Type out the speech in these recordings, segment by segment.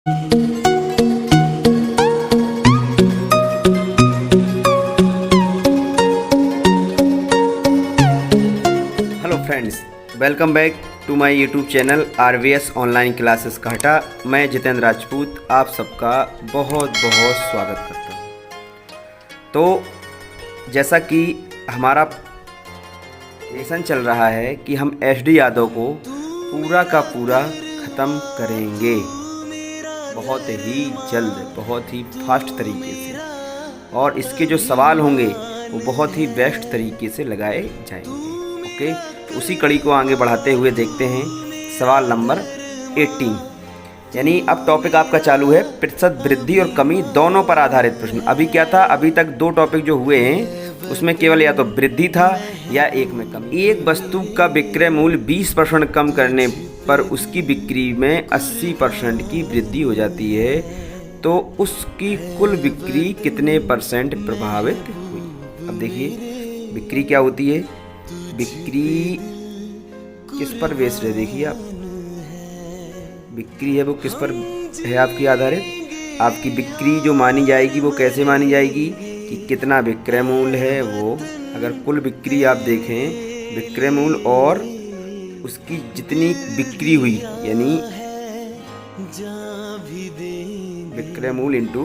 Hello friends, welcome back to my YouTube channel RVS online classes कहटा। मैं जितेंद्र राजपूत आप सबका बहुत बहुत स्वागत करता हूँ। तो जैसा कि हमारा लेसन चल रहा है कि हम SD यादव को पूरा का पूरा ख़त्म करेंगे बहुत ही जल्द, बहुत ही फास्ट तरीके से, और इसके जो सवाल होंगे वो बहुत ही बेस्ट तरीके से लगाए जाएंगे। ओके, तो उसी कड़ी को आगे बढ़ाते हुए देखते हैं सवाल नंबर 18। यानी अब टॉपिक आपका चालू है प्रतिशत वृद्धि और कमी दोनों पर आधारित प्रश्न। अभी क्या था, अभी तक दो टॉपिक जो हुए हैं उसमें केवल या तो वृद्धि था या एक में कमी। एक वस्तु का विक्रय मूल्य 20% कम करने पर उसकी बिक्री में 80% की वृद्धि हो जाती है, तो उसकी कुल बिक्री कितने % प्रभावित हुई। अब देखिए बिक्री क्या होती है, बिक्री किस पर बेस्ड है। देखिए आप, बिक्री है वो किस पर है आपकी आधारित। आपकी बिक्री जो मानी जाएगी वो कैसे मानी जाएगी कि कितना विक्रय मूल्य है वो। अगर कुल बिक्री आप देखें, विक्रय मूल्य और उसकी जितनी बिक्री हुई, यानी विक्रय मूल्य इंटू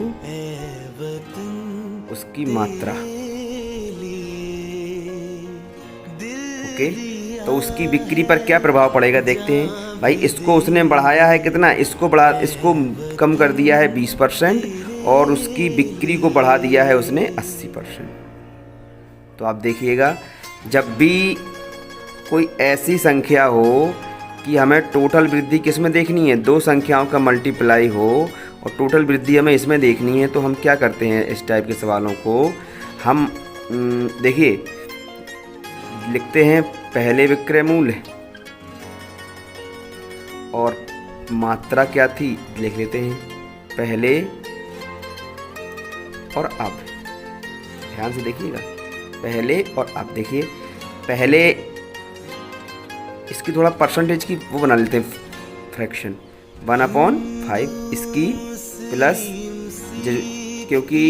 उसकी मात्रा। ओके, तो उसकी बिक्री पर क्या प्रभाव पड़ेगा देखते हैं। भाई इसको उसने बढ़ाया है कितना, इसको कम कर दिया है 20%, और उसकी बिक्री को बढ़ा दिया है उसने 80%। तो आप देखिएगा, जब भी कोई ऐसी संख्या हो कि हमें टोटल वृद्धि किस में देखनी है, दो संख्याओं का मल्टीप्लाई हो और टोटल वृद्धि हमें इसमें देखनी है, तो हम क्या करते हैं इस टाइप के सवालों को हम देखिए लिखते हैं पहले विक्रय मूल्य और मात्रा क्या थी लिख लेते हैं पहले और अब। ध्यान से देखिएगा, पहले और अब। देखिए पहले इसकी थोड़ा परसेंटेज की वो बना लेते हैं फ्रैक्शन 1/5 इसकी प्लस, क्योंकि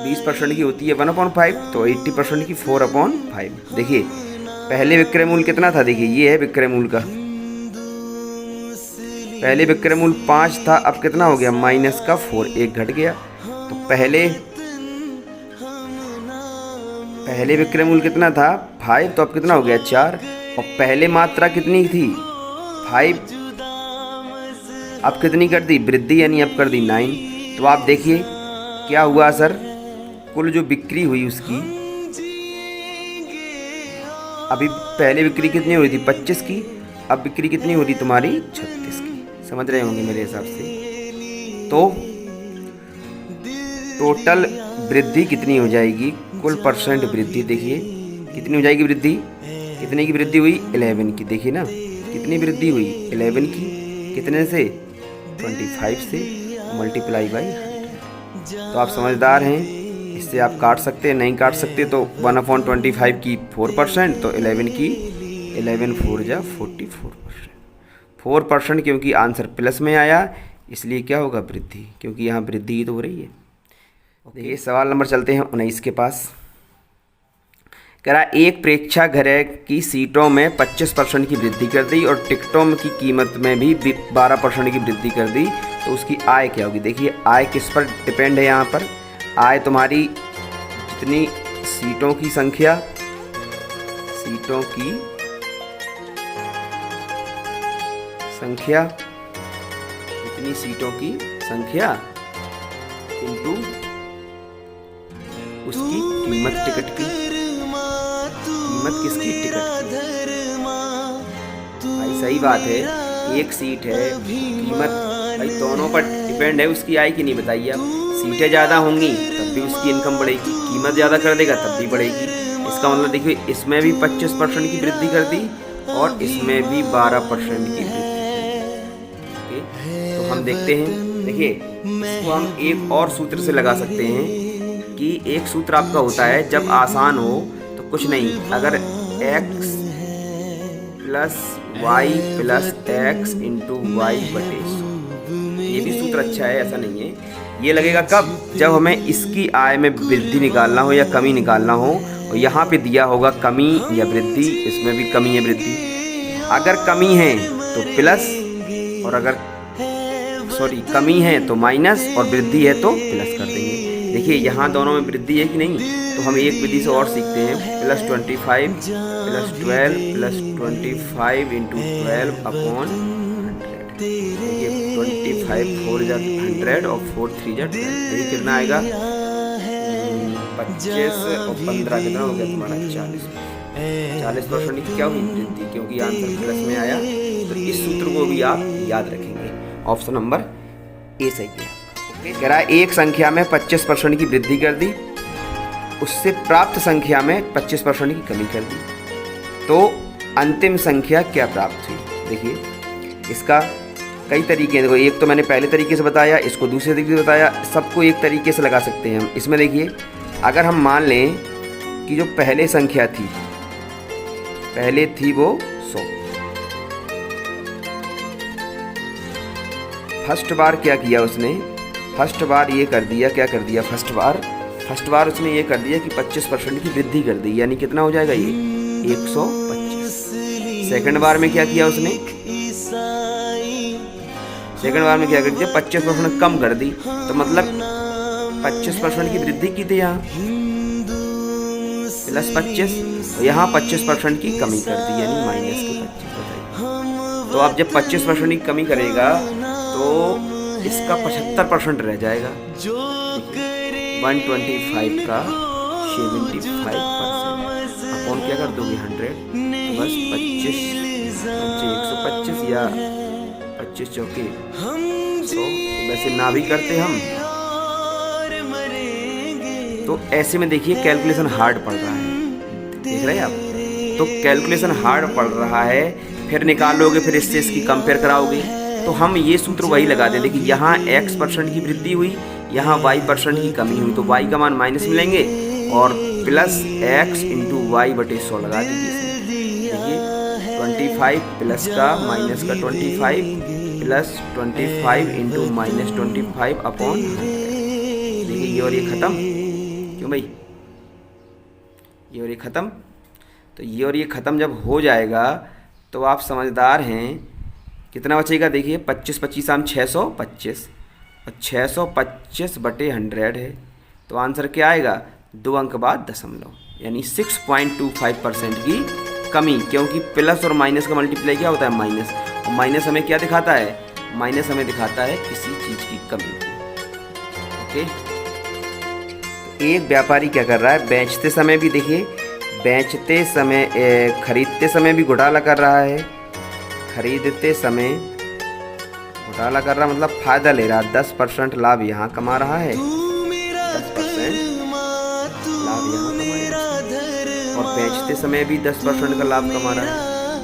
20% की होती है 1/5, तो 80% की 4/5। देखिए पहले विक्रय मूल्य कितना था, देखिए ये है विक्रय मूल्य का। पहले विक्रय मूल्य 5 था, अब कितना हो गया -4, एक घट गया। तो पहले विक्रय मूल्य कितना था 5, तो अब कितना हो गया 4। और पहले मात्रा कितनी थी 5, अब कितनी कर दी वृद्धि, यानी अब कर दी 9। तो आप देखिए क्या हुआ सर, कुल जो बिक्री हुई उसकी, अभी पहले बिक्री कितनी हो रही थी 25 की, अब बिक्री कितनी हो रही तुम्हारी 36 की। समझ रहे होंगे मेरे हिसाब से। तो टोटल वृद्धि कितनी हो जाएगी, कुल परसेंट वृद्धि देखिए कितनी हो जाएगी वृद्धि, कितने की वृद्धि हुई 11 की। देखिए ना कितनी वृद्धि हुई 11 की, कितने से 25 से, मल्टीप्लाई बाई 100। तो आप समझदार हैं, इससे आप काट सकते हैं, नहीं काट सकते तो 1/25 की 4%, तो 11 की 11 4 जा 44%। 4%, क्योंकि आंसर प्लस में आया इसलिए क्या होगा वृद्धि, क्योंकि यहाँ वृद्धि तो हो रही है। देखिए सवाल नंबर चलते हैं 19 के पास। कह रहा एक प्रेक्षागृह की सीटों में 25% की वृद्धि कर दी और टिकटों की कीमत में भी 12% की वृद्धि कर दी, तो उसकी आय क्या होगी। देखिए आय किस पर डिपेंड है, यहाँ पर आय तुम्हारी जितनी सीटों की संख्या, जितनी सीटों की संख्या इनटू उसकी कीमत, टिकट की कीमत, किसकी टिकट की। भाई सही बात है, एक सीट है कीमत, भाई दोनों पर डिपेंड है, उसकी आय की नहीं बताइए आप। सीटें ज़्यादा होंगी तब भी उसकी इनकम बढ़ेगी, कीमत ज़्यादा कर देगा तब भी बढ़ेगी। इसका मतलब देखिए इसमें भी 25% की वृद्धि कर दी और इसमें भी 12% की वृद्धि। तो हम देखते हैं, देखिए इसको हम एक और सूत्र से लगा सकते हैं कि एक सूत्र आपका होता है जब आसान हो तो कुछ नहीं, अगर x + y + x × y/100, ये भी सूत्र अच्छा है, ऐसा नहीं है। ये लगेगा कब, जब हमें इसकी आय में वृद्धि निकालना हो या कमी निकालना हो, और यहाँ पे दिया होगा कमी या वृद्धि, इसमें भी कमी या वृद्धि। अगर कमी है तो प्लस, और अगर कमी है तो माइनस, और वृद्धि है तो प्लस कर देंगे। देखिए यहाँ दोनों में वृद्धि है कि नहीं, तो हम एक विधि से और सीखते हैं। +25 + 12 + 25 × 12 अपॉन 100। देखिए 25 4 × 100 और 4 3 × 12। देखिए कितना आएगा, 25 और 15 कितना हो गया तुम्हारा, 40% की क्या हुई वृद्धि, क्योंकि आंसर प्लस में आया। तो इस सूत्र को भी आप याद रखेंगे। ऑप्शन नंबर ए सही है। कह रहा है एक संख्या में 25% की वृद्धि कर दी, उससे प्राप्त संख्या में 25% की कमी कर दी, तो अंतिम संख्या क्या प्राप्त हुई। देखिए इसका कई तरीके हैं। देखो एक तो मैंने पहले तरीके से बताया, इसको दूसरे तरीके से बताया, सबको एक तरीके से लगा सकते हैं हम। इसमें देखिए अगर हम मान लें कि जो पहले संख्या थी, पहले थी वो 100, फर्स्ट बार क्या किया उसने, फर्स्ट बार ये कर दिया, क्या कर दिया, फर्स्ट बार उसने ये कर दिया कि 25% की वृद्धि कर दी, यानी कितना हो जाएगा ये 125। सेकंड बार में क्या किया उसने, सेकंड बार में क्या कर दिया, 25% कम कर दी, तो मतलब 25% की वृद्धि की थी यहाँ +25, और यहाँ 25% की कमी कर दी, यानी -25। तो अब जब 25% की कमी करेगा तो इसका 75% रह जाएगा। 125 का 75% अपॉन क्या कर दोगे 100, तो बस 25 125 या 25 चौके 100। वैसे ना भी करते हम, तो ऐसे में देखिए कैलकुलेशन हार्ड पड़ रहा है, देख रहे हैं आप। तो कैलकुलेशन हार्ड पड़ रहा है, फिर निकालोगे, फिर इससे इसकी कंपेयर कराओगे, तो हम ये सूत्र वही लगा देते कि यहाँ x% की वृद्धि हुई, यहाँ y% की कमी हुई, तो y का मान माइनस मिलेंगे और प्लस x × y/100 लगा दीजिए। देखिए 25 प्लस का माइनस का 25 + 25 × -25 अपॉन 100। देखिए ये और ये ख़त्म, क्यों भाई, ये और ये ख़त्म। तो ये और ये ख़त्म जब हो जाएगा तो आप समझदार हैं। कितना बचेगा, देखिए 25 25 आम 625, और 625/100 है, तो आंसर क्या आएगा, 2 अंक बाद दशमलव, यानी 6.25% की कमी। क्योंकि प्लस और माइनस का मल्टीप्लाई क्या होता है, माइनस, और माइनस हमें क्या दिखाता है, माइनस हमें दिखाता है किसी चीज़ की कमी। ओके, तो एक व्यापारी क्या कर रहा है, बेचते समय भी देखिए, बेचते समय खरीदते समय भी घोटाला कर रहा है, खरीदते समय घोटाला कर रहा मतलब फ़ायदा ले रहा, 10% लाभ यहाँ कमा रहा है, 10% लाभ यहाँ कमा रहा है, और बेचते समय भी 10% का लाभ कमा रहा है,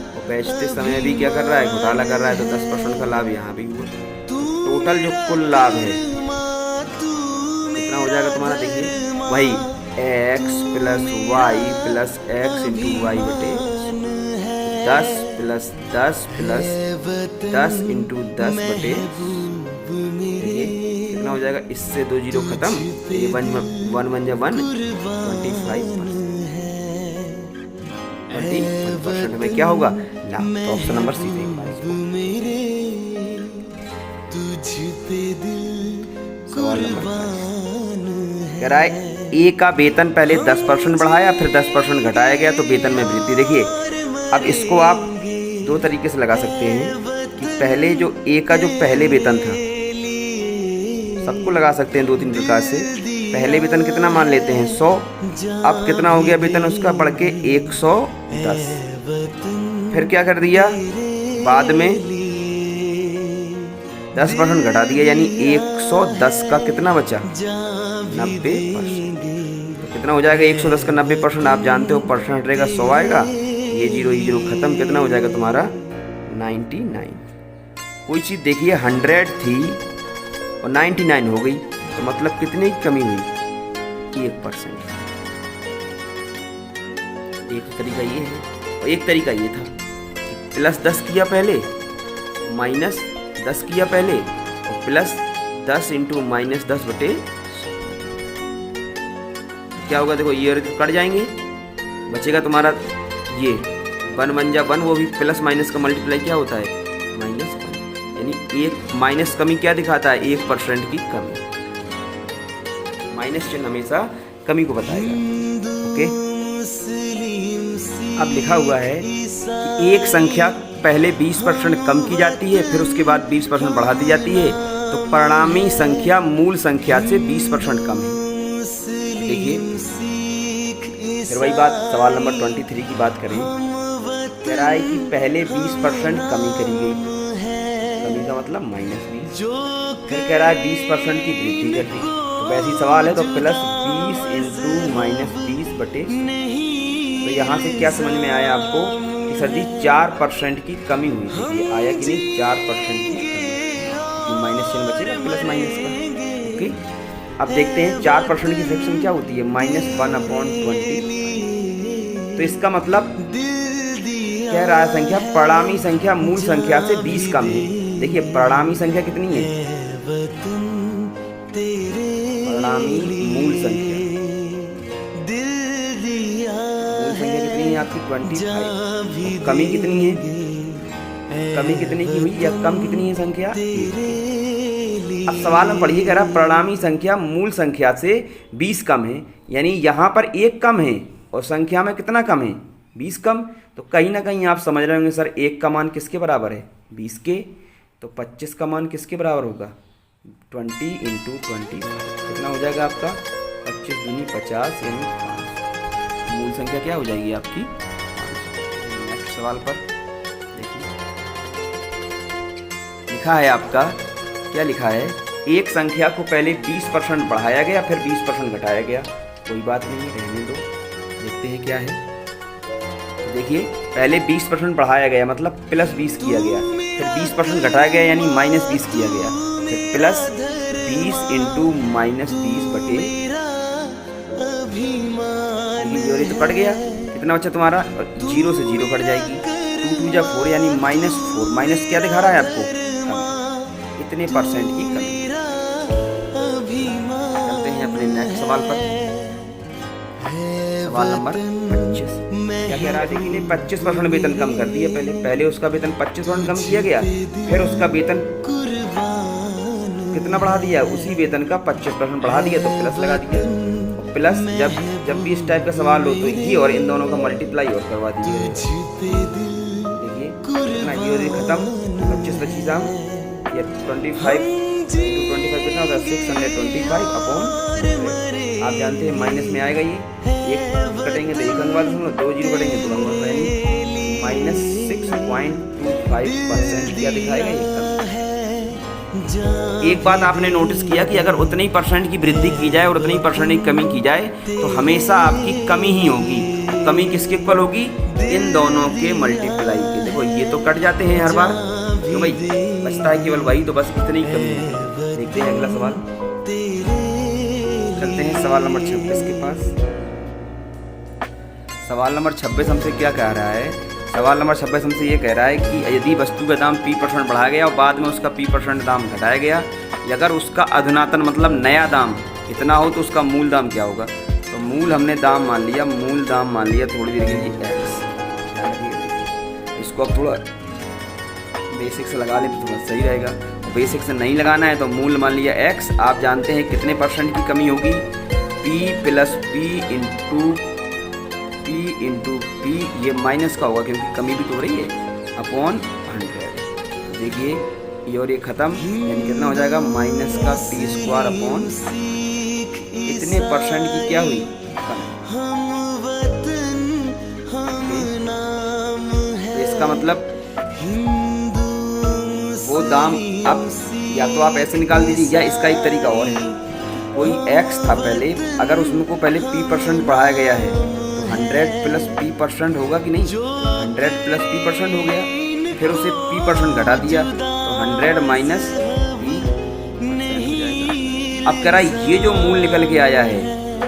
और बेचते समय भी क्या कर रहा है, घोटाला कर रहा है, तो 10% का लाभ यहाँ भी हुआ। टोटल जो कुल लाभ है कितना हो जाएगा तुम्हारा, देखिए वही x + y + x × y/10 + 10 + 10 × 10/, कितना हो जाएगा, इससे 2 जीरो खत्म, ये 1 1 जा 1, 25% में क्या होगा ना। तो ऑप्शन नंबर सी सवाल नंबर 5 कह रहा है ए का वेतन पहले 10% बढ़ाया, फिर 10% घटाया गया, तो वेतन में वृद्धि। देखिए अब इसको आप 2 तरीके से लगा सकते हैं कि पहले जो ए का जो पहले वेतन था, सबको लगा सकते हैं 2-3 प्रकार से। पहले वेतन कितना मान लेते हैं, 100, अब कितना हो गया वेतन उसका बढ़ के 110, फिर क्या कर दिया, बाद में 10% घटा दिया, यानी 110 का कितना बचा, 90%। तो कितना हो जाएगा 110 का 90%, आप जानते हो परसेंट हटेगा 100 आएगा, ये जीरो खत्म, कितना हो जाएगा तुम्हारा 99। कोई चीज़ देखिए 100 थी और 99 हो गई, तो मतलब कितने की कमी हुई, 1%। एक तरीका ये है, और एक तरीका ये था कि +10 किया पहले, -10 किया पहले, और प्लस 10 इंटू माइनस 10 बटे 100। क्या होगा, देखो ये कट जाएंगे, बचेगा तुम्हारा ये 1 1 जा 1, वो भी प्लस माइनस का मल्टीप्लाई क्या होता है, -1। यानी एक माइनस कमी क्या दिखाता है, 1% की कमी। माइनस चिन्ह हमेशा कमी को बताएगा। ओके, अब लिखा हुआ है कि एक संख्या पहले 20% कम की जाती है, फिर उसके बाद 20% बढ़ा दी जाती है, तो परिणामी संख्या मूल संख्या से 20% कम है। देखिए फिर वही बात, सवाल नंबर 23 की बात करें, कह रहा है कि पहले 20% कमी करी गई, कमी का मतलब -20, फिर कह रहा है 20% की वृद्धि कर दी। तो वैसी सवाल है तो प्लस 20 इंटू -20 बटे। तो यहाँ से क्या समझ में आया आपको कि सर जी 4% की कमी हुई थी, ये आया कि नहीं, 4% की कमी, माइनस चिन्ह बचेगा प्लस माइनस का। ओके, अब देखते हैं 4% की फ्रैक्शन क्या होती है, -1/20। तो इसका मतलब कह रहा है संख्या परिणामी संख्या मूल संख्या से 20 कम है। देखिए परिणामी संख्या कितनी है, परिणामी मूल संख्या कितनी है आपकी 25। कमी कितनी है, कमी कितनी की हुई या कम कितनी है संख्या। अब सवाल में पढ़िए, कह रहा परिणामी संख्या मूल संख्या से 20 कम है, यानी यहाँ पर 1 कम है और संख्या में कितना कम है, 20 कम। तो कहीं ना कहीं आप समझ रहे होंगे सर 1 का मान किसके बराबर है, 20 के, तो 25 का मान किसके बराबर होगा, 20 इंटू 20 कितना हो जाएगा आपका 25 दूनी 50 यानी 500। मूल संख्या क्या हो जाएगी आपकी 500। नेक्स्ट सवाल पर देखिए लिखा है आपका, क्या लिखा है, एक संख्या को पहले 20% बढ़ाया गया, फिर 20% घटाया गया। कोई बात नहीं, रहने दो, देखते हैं क्या है। देखिए पहले 20% बढ़ाया गया मतलब प्लस 20 किया गया, फिर 20% घटाया गया यानी -20 किया गया, फिर प्लस 20 इंटू -20 बटे। ये तो कट गया, कितना बचा तुम्हारा, 0 से 0 कट जाएगी, 2 2 जा 4 यानी -4। माइनस क्या दिखा रहा है आपको, इतने परसेंट की कमी। चलते हैं अपने नेक्स्ट सवाल पर, सवाल नंबर 25। क्या कह रहा है, देखिए 25% वेतन कम कर दिया। पहले उसका वेतन 25% कम किया गया, फिर उसका वेतन कितना बढ़ा दिया, उसी वेतन का 25% बढ़ा दिया, तो प्लस लगा दिया। प्लस जब भी इस टाइप का सवाल हो तो ये और इन दोनों का मल्टीप्लाई और करवा दीजिए। देखिए कितना ये खत्म, 25 25 ये 25 इंटू 25 कितना होगा, 625 अपॉन। आप जानते हैं माइनस में आएगा, ये एक कटेंगे तो एक अंक वाला, 2 0 कटेंगे तो अंक वाला, यानी -6.25% क्या दिखाएगा ये कम। एक बात आपने नोटिस किया कि अगर उतनी % की वृद्धि की जाए और उतनी % की कमी की जाए तो हमेशा आपकी कमी ही होगी। कमी किसके इक्वल होगी, इन दोनों के मल्टीप्लाई के। देखो ये तो कट जाते हैं हर बार, तो भाई बचता है केवल वही, तो बस इतनी कमी है। देखते हैं अगला सवाल, चलते हैं सवाल नंबर 26 के पास। सवाल नंबर 26 हमसे क्या कह रहा है, सवाल नंबर 26 हमसे ये कह रहा है कि यदि वस्तु का दाम P% बढ़ाया गया और बाद में उसका P% दाम घटाया गया, अगर उसका अधुनातन मतलब नया दाम इतना हो तो उसका मूल दाम क्या होगा। तो मूल हमने दाम मान लिया, मूल दाम मान लिया थोड़ी देर के लिए x। इसको अब थोड़ा बेसिक से लगा लें तो थोड़ा सही रहेगा, बेसिक से नहीं लगाना है तो मूल मान लिया x। आप जानते हैं कितने % की कमी होगी, P plus P into P, ये माइनस का होगा क्योंकि कमी भी तो हो रही है, अपॉन 100। देखिए ये और ये खत्म, यानी कितना हो जाएगा माइनस का P² अपॉन इतने % की क्या हुई कमी। तो इसका मतलब वो दाम, अब या तो आप ऐसे निकाल दीजिए या इसका एक तरीका और है, कोई x था पहले, अगर उसमें को पहले P% बढ़ाया गया है तो 100 प्लस P% होगा कि नहीं, 100 प्लस P% हो गया, फिर उसे P% घटा दिया तो 100 माइनस P% हो जाएगा। अब कह रहा है ये जो मूल निकल के आया है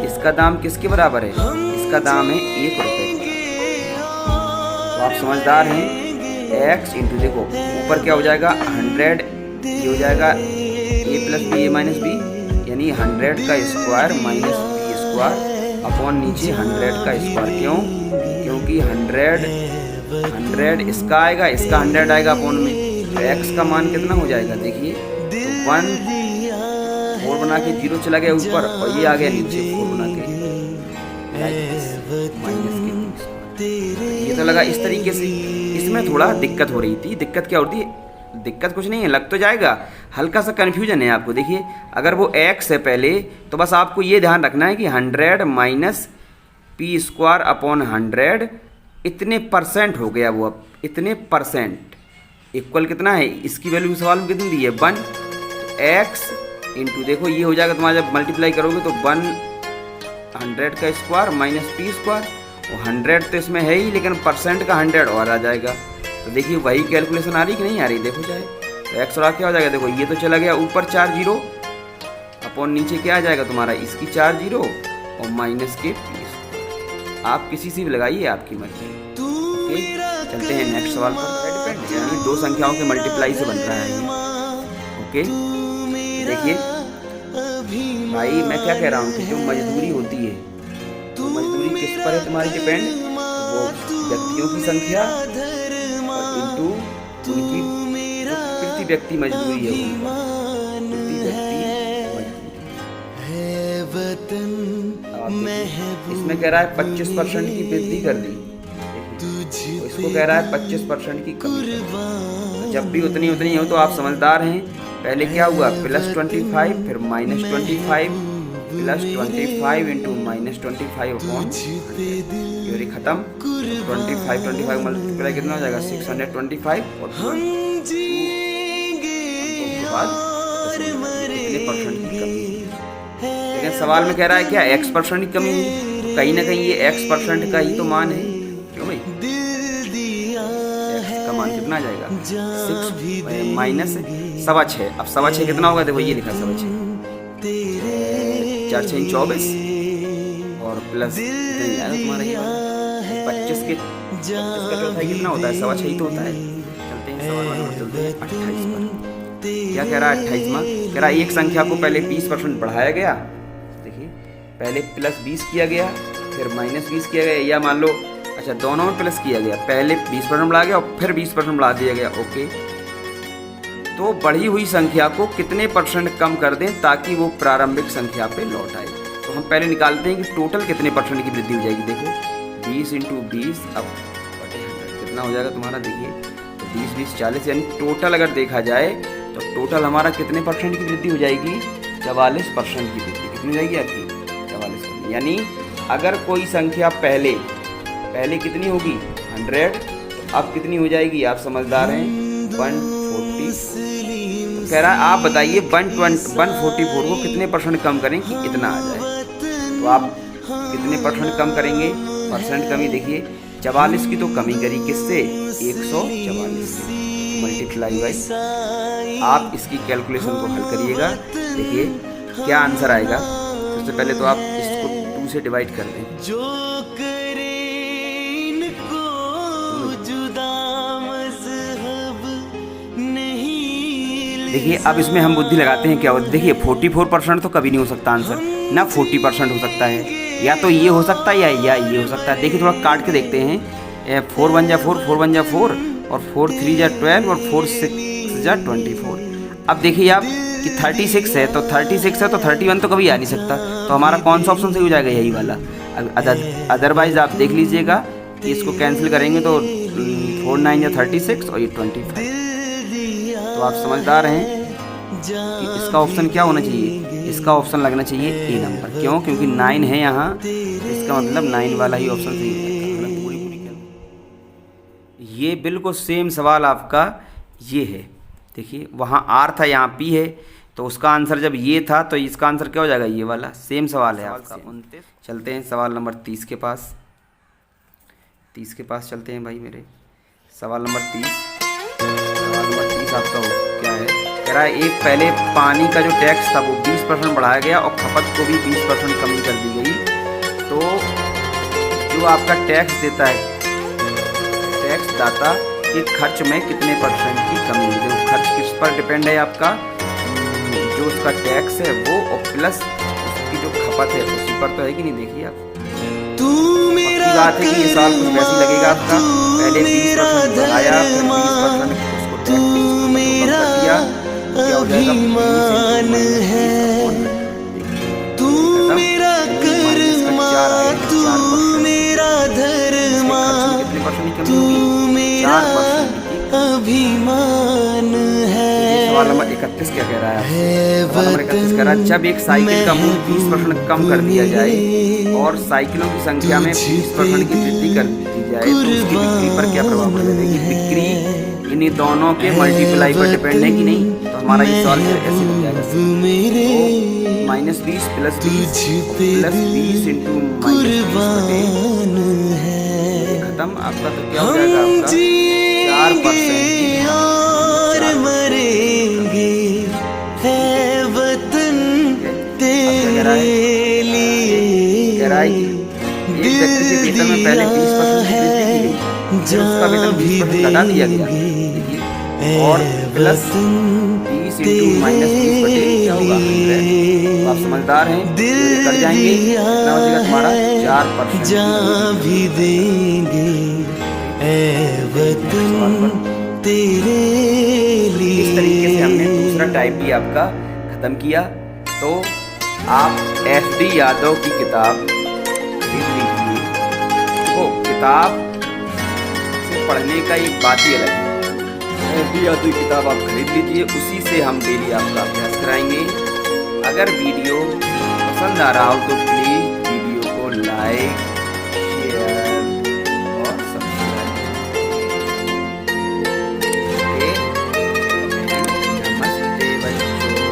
इसका दाम किसके बराबर है, इसका दाम है 1 रुपये। तो आप समझदार हैं, x इंटू, देखो ऊपर क्या हो जाएगा 100, ये हो जाएगा plus B A minus B, यानी 100 का square minus B square upon नीचे 100 का स्क्वायर। क्यों? क्योंकि 100 इसका आएगा, इसका 100 आएगा अपॉन में, तो एक्स का मान कितना हो जाएगा देखिए, तो 1 4 बना के 0 चला गया ऊपर और ये आ गया नीचे 4 बना के माइनस के। ये तो लगा इस तरीके से। इसमें थोड़ा दिक्कत हो रही थी। दिक्कत क्या होती है? दिक्कत कुछ नहीं है, लग तो जाएगा, हल्का सा कन्फ्यूजन है आपको। देखिए अगर वो एक्स है पहले, तो बस आपको ये ध्यान रखना है कि 100 माइनस पी स्क्वायर अपॉन 100 इतने परसेंट हो गया वो। अब इतने परसेंट इक्वल कितना है, इसकी वैल्यू सवाल में कितनी दी है 1, एक्स इंटू देखो ये हो जाएगा तुम्हारा, जब मल्टीप्लाई करोगे तो 100 का स्क्वायर माइनस पी स्क्वायर, वो 100 तो इसमें है ही, लेकिन परसेंट का 100 और आ जाएगा। तो देखिए वही कैलकुलेशन आ रही कि नहीं आ रही, देखो चाहे तो एक्स और क्या हो जाएगा, देखो ये तो चला गया ऊपर 4 0 अपॉन नीचे क्या आ जाएगा तुम्हारा, इसकी 4 0 और माइनस के पी। आप किसी से भी लगाइए, आपकी मर्जी। ओके, चलते हैं नेक्स्ट सवाल पर। यानी दो संख्याओं के मल्टीप्लाई से बन रहा है ये। ओके देखिए भाई, मैं क्या कह रहा हूँ कि जो मजदूरी होती है, तो मजदूरी किस पर है तुम्हारी डिपेंड, वो व्यक्तियों की संख्या और इंटू उनकी प्रति व्यक्ति मजदूरी है, प्रति व्यक्ति मजदूरी। इसमें कह रहा है 25% की वृद्धि कर दी, तो इसको कह रहा है 25% की कमी। जब भी उतनी उतनी हो तो आप समझदार हैं। पहले क्या हुआ, +25 फिर -25 +25 इंटू -25 अपॉन ये खत्म। 25 मल्टीप्लाई कितना हो जाएगा 625 और बाद कितने परसेंट की कमी। लेकिन सवाल में कह रहा है क्या x% की कमी हुई, तो कहीं ना कहीं ये x% का ही तो मान है। क्यों भाई, x का मान कितना आ जाएगा 6 माइनस 6.25। अब 6.25 कितना होगा, देखो ये लिखा 6.25 4 6 24 और प्लस तुम्हारा ये 25 के चौथाई कितना होता है, 6.25 ही तो होता है। चलते हैं सवाल नंबर 28 पर। क्या कह रहा है 28वां, कह रहा है एक संख्या को पहले 20% बढ़ाया गया। देखिए पहले +20 किया गया, फिर -20 किया गया, या मान लो अच्छा दोनों में प्लस किया गया, पहले 20% बढ़ा गया और फिर 20% बढ़ा दिया गया। ओके, तो बढ़ी हुई संख्या को कितने % कम कर दें ताकि वो प्रारंभिक संख्या पे लौट आए। तो हम पहले निकालते हैं कि टोटल कितने % की वृद्धि हो जाएगी। देखो 20 इंटू 20 अब कितना हो जाएगा तुम्हारा, देखिए तो 20 20 40, यानी टोटल अगर देखा जाए तो टोटल हमारा कितने % की वृद्धि हो जाएगी, 44% की वृद्धि। कितनी हो जाएगी आपकी 44%। यानी अगर कोई संख्या पहले कितनी होगी 100, तो अब कितनी हो जाएगी, आप समझदार हैं 140। तो कह रहा है आप बताइए 144 को कितने % कम करें कि इतना आ जाए। तो आप कितने % कम करेंगे, परसेंट कमी देखिए 44 की तो कमी करी किससे, 144 से मल्टीप्लाई बाई। आप इसकी कैलकुलेशन को हल करिएगा, देखिए क्या आंसर आएगा। सबसे पहले तो आप इसको 2 से डिवाइड कर दें। देखिए अब इसमें हम बुद्धि लगाते हैं क्या होता है। देखिए 44% तो कभी नहीं हो सकता आंसर, ना 40% हो सकता है, या तो ये हो सकता है या ये हो सकता है। देखिए थोड़ा काट के देखते हैं, 4 1 जा 4, 4 1 जा 4 और 4 3 जा 12 और 4 6 जा 24। अब देखिए आप कि 36 है, तो 36 है तो 31 तो कभी आ नहीं सकता, तो हमारा कौन सा ऑप्शन सही हो जाएगा, यही वाला। अदरवाइज आप देख लीजिएगा कि इसको कैंसिल करेंगे तो 4 9 जा 36 और ये 25। तो आप समझदार हैं कि इसका ऑप्शन क्या होना चाहिए, इसका ऑप्शन लगना चाहिए ए नंबर। क्यों, क्योंकि 9 है यहाँ, इसका मतलब 9 वाला ही ऑप्शन सही है। ये बिल्कुल सेम सवाल आपका ये है। देखिए वहाँ आर था, यहाँ पी है, तो उसका आंसर जब ये था तो इसका आंसर क्या हो जाएगा, ये वाला। सेम सवाल है आपका। चलते हैं सवाल नंबर 30 के पास। 30 के पास चलते हैं भाई मेरे। सवाल नंबर 30 आपका क्या है, कह रहा है एक पहले पानी का जो टैक्स था वो 20% बढ़ाया गया और खपत को भी 20% कमी कर दी गई। तो जो आपका टैक्स देता है, टैक्स दाता के खर्च में कितने % की कमी है। जो खर्च किस पर डिपेंड है आपका, जो जो उसका टैक्स है वो और प्लस उसकी जो खपत है उसी पर तो है कि नहीं। देखिए आप, पक्की बात है कि ये साल कुछ वैसे ही लगेगा आपका। पहले 20% बढ़ाया, फिर 20% उसको टैक्स कम कर दिया, क्या हो जाएगा, 4% अभिमान है। सवाल नंबर 31 क्या कह रहा है? सवाल नंबर 31 कह रहा है, जब एक साइकिल का मूल्य 20% कम कर दिया जाए और साइकिलों की संख्या में 20% की वृद्धि कर दी जाए तो उसकी बिक्री पर क्या प्रभाव पड़ेगा। देखिए बिक्री इन्हीं दोनों के मल्टीप्लाई पर डिपेंड है कि नहीं। तो हमारा ये सवाल ऐसे बन जाएगा, तो -20 + 20 + 20 इंटू -20 खत्म आपका। तो क्या हो जाएगा आपका 4% और मरेंगे है वतन तेरे लिए। एक व्यक्ति के वेतन में पहले 20% वृद्धि की गई, फिर उसका वेतन 20% घटा दिया गया। देखिए और प्लस 20 इंटू -20 क्या होगा 100। आप समझदार हैं, कर जाएंगे, कितना हो जाएगा तुम्हारा 4%। भी देंगे ऐ वतन तेरे लिए। इस तरीके से हमने दूसरा टाइप भी आपका खत्म किया। तो आप FD यादव की किताब खरीद लीजिए। वो किताब से पढ़ने का एक बात ही अलग है। FD यादव की किताब आप खरीद लीजिए, उसी से हम डेली आपका अभ्यास कराएंगे। अगर वीडियो पसंद आ रहा हो तो प्लीज़ वीडियो को लाइक, शेयर और सब्सक्राइब। नमस्ते बच्चों,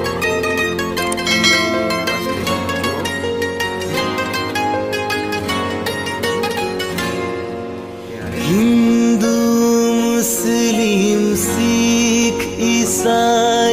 नमस्ते बच्चों। हिंदू मुस्लिम सिख ईसाई